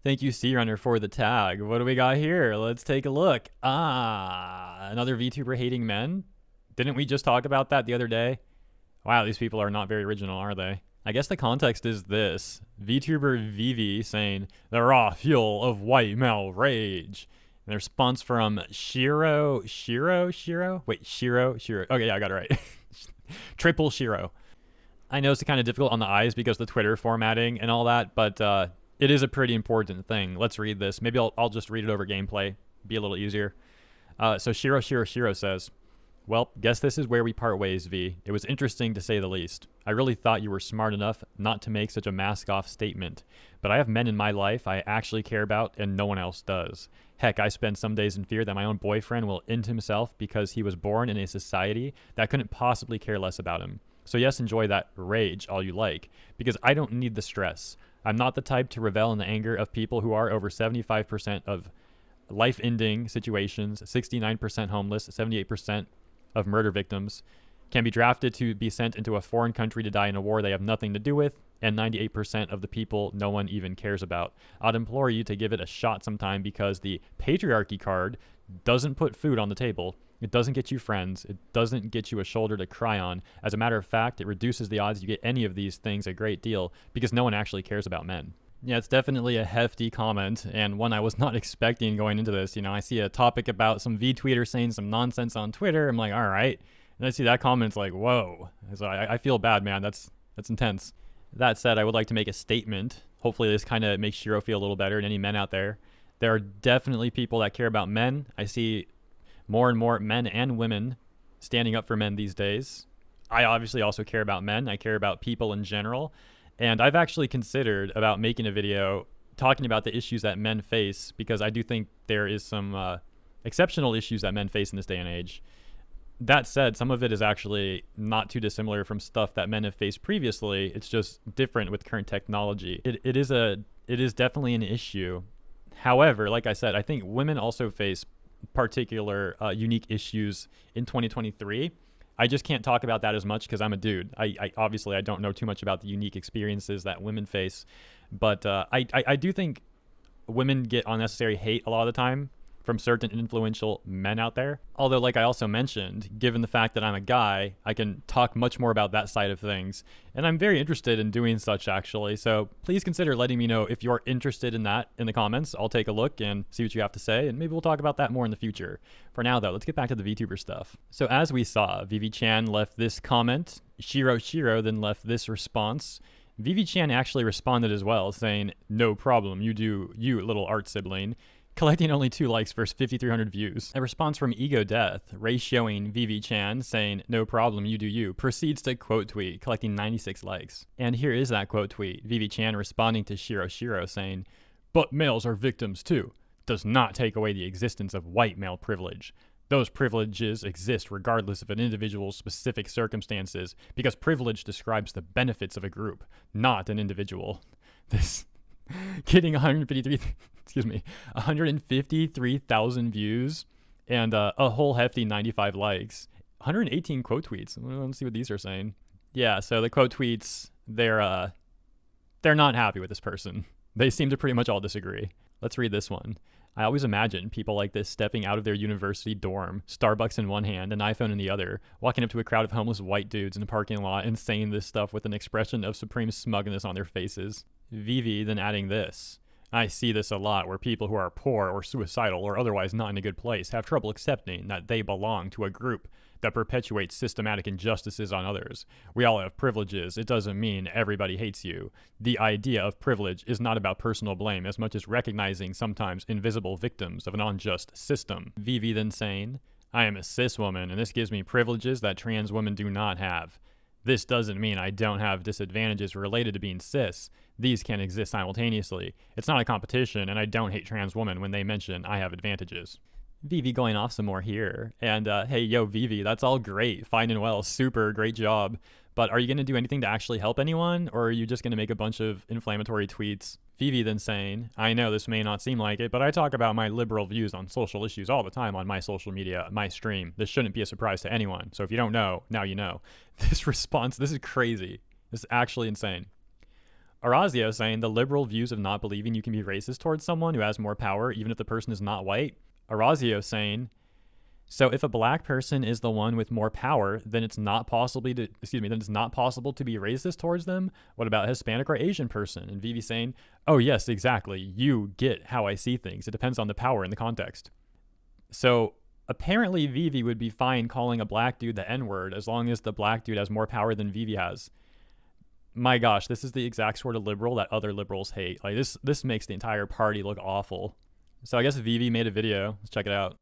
Thank you, Sea Runner, for the tag. What do we got here? Let's take a look. Another VTuber hating men? Didn't we just talk about that the other day? Wow, these people are not very original, are they? I guess the context is this. VTuber Vivi saying, the raw fuel of white male rage. And the response from Shiro. Wait, Shiro? Okay, yeah, I got it right. Triple Shiro. I know it's kind of difficult on the eyes because of the Twitter formatting and all that, but it is a pretty important thing. Let's read this. Maybe I'll just read it over gameplay. Be a little easier. So Shiro says, well, guess this is where we part ways, V. It was interesting to say the least. I really thought you were smart enough not to make such a mask-off statement. But I have men in my life I actually care about and no one else does. Heck, I spend some days in fear that my own boyfriend will end himself because he was born in a society that couldn't possibly care less about him. So yes, enjoy that rage all you like, because I don't need the stress. I'm not the type to revel in the anger of people who are over 75% of life-ending situations, 69% homeless, 78% of murder victims, can be drafted to be sent into a foreign country to die in a war they have nothing to do with, and 98% of the people no one even cares about. I'd implore you to give it a shot sometime because the patriarchy card doesn't put food on the table. It doesn't get you friends. It doesn't get you a shoulder to cry on. As a matter of fact, it reduces the odds you get any of these things a great deal because no one actually cares about men. Yeah, it's definitely a hefty comment and one I was not expecting going into this. You know, I see a topic about some V-tweeter saying some nonsense on Twitter. I'm like, all right. And I see that comment, it's like, whoa. So I feel bad, man. That's intense. That said, I would like to make a statement. Hopefully this kind of makes Shiro feel a little better and any men out there. There are definitely people that care about men. I see more and more men and women standing up for men these days. I obviously also care about men. I care about people in general. And I've actually considered about making a video talking about the issues that men face because I do think there is some exceptional issues that men face in this day and age. That said, some of it is actually not too dissimilar from stuff that men have faced previously. It's just different with current technology. It is definitely an issue. However, like I said, I think women also face particular unique issues in 2023. I just can't talk about that as much because I'm a dude. I obviously I don't know too much about the unique experiences that women face, but I do think women get unnecessary hate a lot of the time from certain influential men out there. Although, like I also mentioned, given the fact that I'm a guy, I can talk much more about that side of things. And I'm very interested in doing such, actually. So please consider letting me know if you're interested in that in the comments. I'll take a look and see what you have to say, and maybe we'll talk about that more in the future. For now, though, let's get back to the VTuber stuff. So as we saw, Vivi Chan left this comment. Shiro then left this response. Vivi Chan actually responded as well, saying, no problem, you do you, little art sibling. Collecting only 2 likes versus 5,300 views. A response from Ego Death, ratioing Vivi Chan, saying, no problem, you do you, proceeds to quote tweet, collecting 96 likes. And here is that quote tweet, Vivi Chan responding to Shiro saying, but males are victims too. Does not take away the existence of white male privilege. Those privileges exist regardless of an individual's specific circumstances because privilege describes the benefits of a group, not an individual. This getting 153,000 views and a whole hefty 95 likes, 118 quote tweets. Let's see what these are saying. Yeah, so the quote tweets, they're not happy with this person. They seem to pretty much all disagree. Let's read this one. I always imagine people like this stepping out of their university dorm, Starbucks in one hand, an iPhone in the other, walking up to a crowd of homeless white dudes in a parking lot and saying this stuff with an expression of supreme smugness on their faces. Vivi then adding this. I see this a lot where people who are poor or suicidal or otherwise not in a good place have trouble accepting that they belong to a group that perpetuates systematic injustices on others. We all have privileges. It doesn't mean everybody hates you. The idea of privilege is not about personal blame as much as recognizing sometimes invisible victims of an unjust system. Vivi then saying, I am a cis woman and this gives me privileges that trans women do not have. This doesn't mean I don't have disadvantages related to being cis. These can exist simultaneously. It's not a competition, and I don't hate trans women when they mention I have advantages. Vivi going off some more here. And hey, yo, Vivi, that's all great. Fine and well. Super great job. But are you going to do anything to actually help anyone? Or are you just going to make a bunch of inflammatory tweets? Vivi then saying, I know this may not seem like it, but I talk about my liberal views on social issues all the time on my social media, my stream. This shouldn't be a surprise to anyone. So if you don't know, now you know. This response, this is crazy. This is actually insane. Orazio saying the liberal views of not believing you can be racist towards someone who has more power, even if the person is not white. Orazio saying, so if a black person is the one with more power, then it's not possible to be racist towards them. What about a Hispanic or Asian person? And Vivi saying, oh yes, exactly. You get how I see things. It depends on the power and the context. So apparently Vivi would be fine calling a black dude the N-word as long as the black dude has more power than Vivi has. My gosh, this is the exact sort of liberal that other liberals hate. Like this makes the entire party look awful. So I guess Vivi made a video. Let's check it out.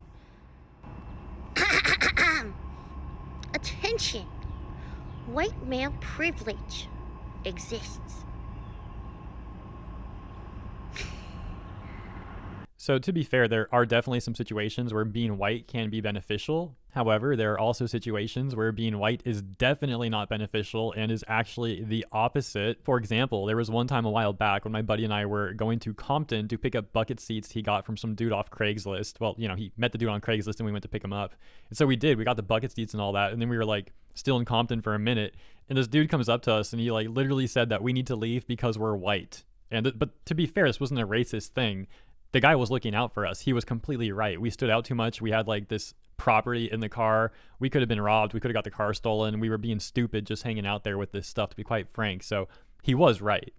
Attention. White male privilege exists. So to be fair, there are definitely some situations where being white can be beneficial. However, there are also situations where being white is definitely not beneficial and is actually the opposite. For example, there was one time a while back when my buddy and I were going to Compton to pick up bucket seats he got from some dude off Craigslist. Well, you know, he met the dude on Craigslist and we went to pick him up. And so we did. We got the bucket seats and all that. And then we were like still in Compton for a minute. And this dude comes up to us and he like literally said that we need to leave because we're white. But to be fair, this wasn't a racist thing. The guy was looking out for us. He was completely right. We stood out too much. We had like this property in the car. We could have been robbed. We could have got the car stolen. We were being stupid just hanging out there with this stuff, to be quite frank. So he was right.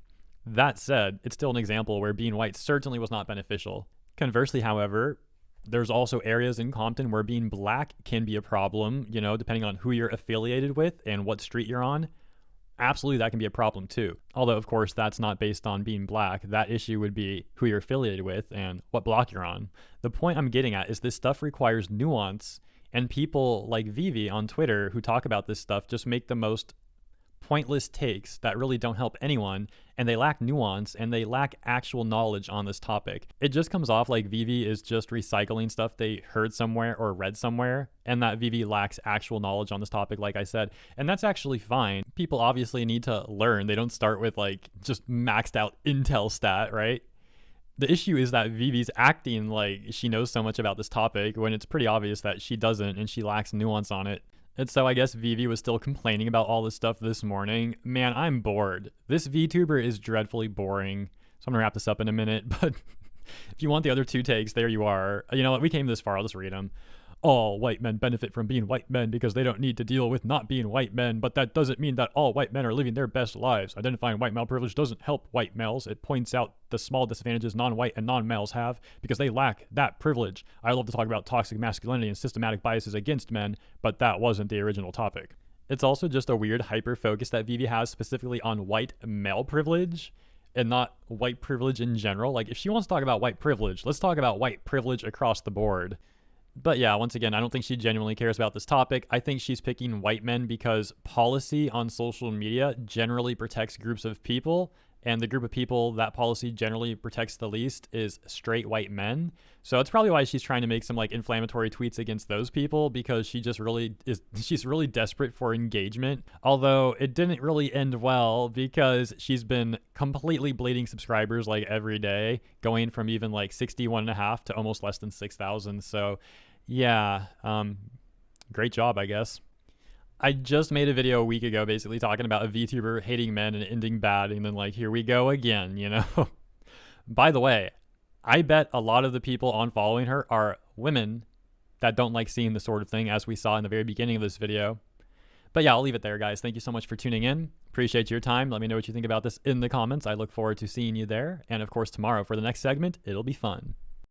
That said, it's still an example where being white certainly was not beneficial. Conversely, however, there's also areas in Compton where being black can be a problem, you know, depending on who you're affiliated with and what street you're on. Absolutely, that can be a problem too. Although, of course, that's not based on being black. That issue would be who you're affiliated with and what block you're on. The point I'm getting at is this stuff requires nuance, and people like Vivi on Twitter who talk about this stuff just make the most pointless takes that really don't help anyone, and they lack nuance and they lack actual knowledge on this topic. It just comes off like Vivi is just recycling stuff they heard somewhere or read somewhere, and that Vivi lacks actual knowledge on this topic, like I said. And that's actually fine. People obviously need to learn. They don't start with like just maxed out Intel stat, right? The issue is that Vivi's acting like she knows so much about this topic when it's pretty obvious that she doesn't and she lacks nuance on it. And so I guess Vivi was still complaining about all this stuff this morning. Man, I'm bored. This VTuber is dreadfully boring. So I'm gonna wrap this up in a minute, but if you want the other two takes, there you are. You know what, we came this far, I'll just read them. All white men benefit from being white men because they don't need to deal with not being white men, but that doesn't mean that all white men are living their best lives. Identifying white male privilege doesn't help white males. It points out the small disadvantages non-white and non-males have because they lack that privilege. I love to talk about toxic masculinity and systematic biases against men, but that wasn't the original topic. It's also just a weird hyper-focus that Vivi has specifically on white male privilege and not white privilege in general. Like, if she wants to talk about white privilege, let's talk about white privilege across the board. But yeah, once again, I don't think she genuinely cares about this topic. I think she's picking white men because policy on social media generally protects groups of people, and the group of people that policy generally protects the least is straight white men. So it's probably why she's trying to make some like inflammatory tweets against those people, because she's really desperate for engagement. Although it didn't really end well because she's been completely bleeding subscribers like every day, going from even like 61.5 to almost less than 6,000. So yeah, great job, I guess. I just made a video a week ago basically talking about a VTuber hating men and ending bad, and then like, here we go again, you know? By the way, I bet a lot of the people on following her are women that don't like seeing this sort of thing, as we saw in the very beginning of this video. But yeah, I'll leave it there, guys. Thank you so much for tuning in. Appreciate your time. Let me know what you think about this in the comments. I look forward to seeing you there. And of course, tomorrow for the next segment, it'll be fun.